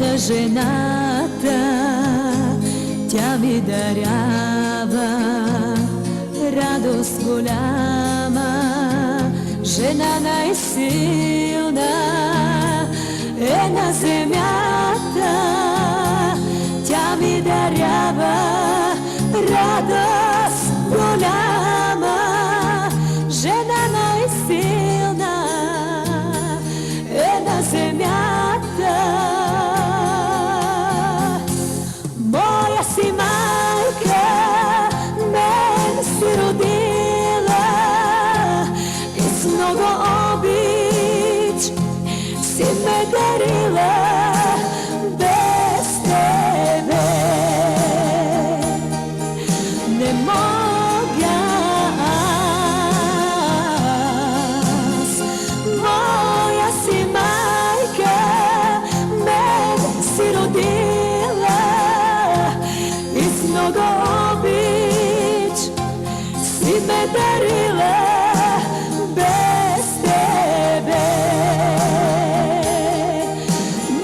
на жената, тя ми дарява радост голяма. Жена най-силна е на земята, тя ми дарява радост голяма. Жена най-силна е на земята. Моя си майка мен си родила и с много обич си ме дарила. Без тебе не мога аз. Моя си майка мен си родила и с много обич си ме дарила. Без тебе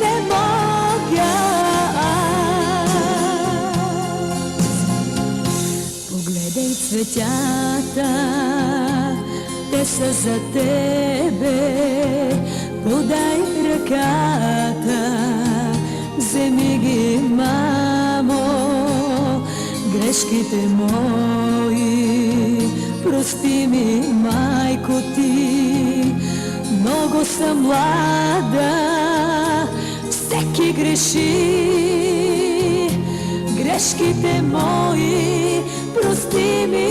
не мога аз. Погледай цветята, те са за тебе. Подай ръката, вземи ги, мамо. Грешките мои прости ми, майко ти. Много съм млада, всеки греши. Грешките мои прости ми,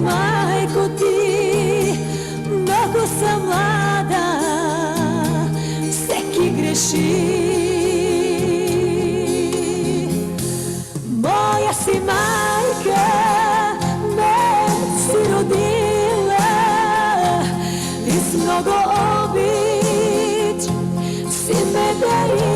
майко ти. Много съм млада, всеки греши. Моя си майка мен си родила и с много обич си ме дарила.